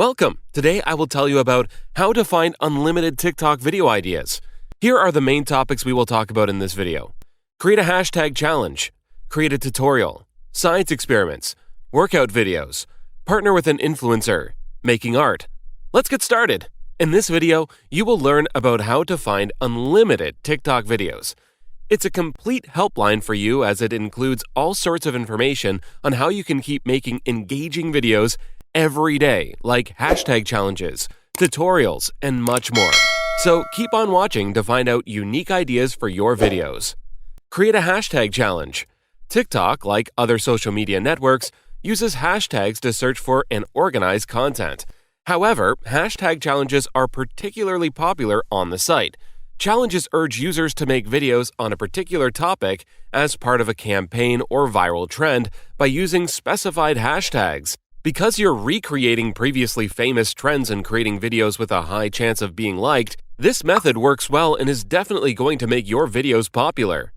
Welcome! Today I will tell you about how to find unlimited TikTok video ideas. Here are the main topics we will talk about in this video. Create a hashtag challenge, create a tutorial, science experiments, workout videos, partner with an influencer, making art. Let's get started! In this video, you will learn about how to find unlimited TikTok videos. It's a complete helpline for you as it includes all sorts of information on how you can keep making engaging videos every day, like hashtag challenges, tutorials, and much more. So keep on watching to find out unique ideas for your videos. Create a hashtag challenge. TikTok, like other social media networks, uses hashtags to search for and organize content. However, hashtag challenges are particularly popular on the site. Challenges urge users to make videos on a particular topic as part of a campaign or viral trend by using specified hashtags. Because you're recreating previously famous trends and creating videos with a high chance of being liked, this method works well and is definitely going to make your videos popular.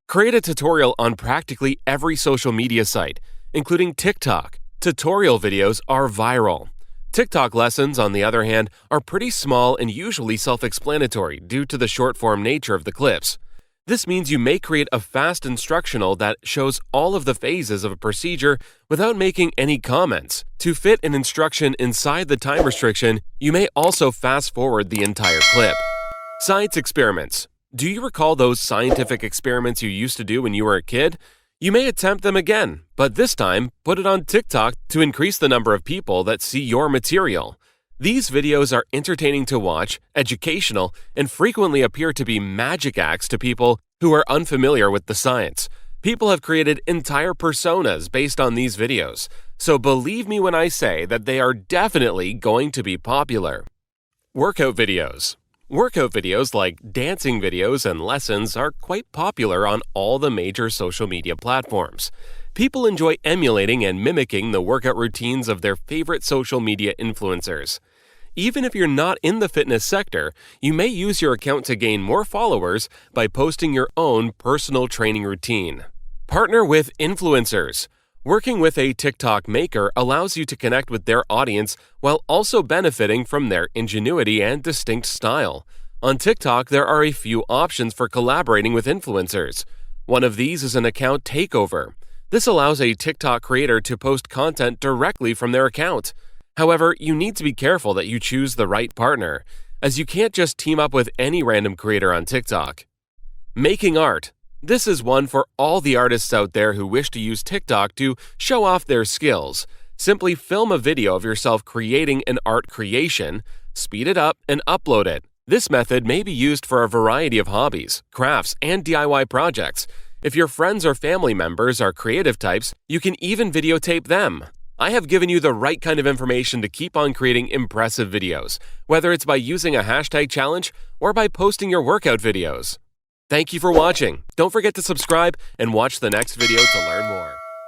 Create a tutorial on practically every social media site, including TikTok. Tutorial videos are viral. TikTok lessons, on the other hand, are pretty small and usually self-explanatory due to the short-form nature of the clips. This means you may create a fast instructional that shows all of the phases of a procedure without making any comments. To fit an instruction inside the time restriction, you may also fast-forward the entire clip. Science experiments. Do you recall those scientific experiments you used to do when you were a kid? You may attempt them again, but this time, put it on TikTok to increase the number of people that see your material. These videos are entertaining to watch, educational, and frequently appear to be magic acts to people who are unfamiliar with the science. People have created entire personas based on these videos, so believe me when I say that they are definitely going to be popular. Workout videos. Workout videos like dancing videos and lessons are quite popular on all the major social media platforms. People enjoy emulating and mimicking the workout routines of their favorite social media influencers. Even if you're not in the fitness sector, you may use your account to gain more followers by posting your own personal training routine. Partner with influencers. Working with a TikTok maker allows you to connect with their audience while also benefiting from their ingenuity and distinct style. On TikTok, there are a few options for collaborating with influencers. One of these is an account takeover. This allows a TikTok creator to post content directly from their account. However, you need to be careful that you choose the right partner, as you can't just team up with any random creator on TikTok. Making art. This is one for all the artists out there who wish to use TikTok to show off their skills. Simply film a video of yourself creating an art creation, speed it up, and upload it. This method may be used for a variety of hobbies, crafts, and DIY projects. If your friends or family members are creative types, you can even videotape them. I have given you the right kind of information to keep on creating impressive videos, whether it's by using a hashtag challenge or by posting your workout videos. Thank you for watching. Don't forget to subscribe and watch the next video to learn more.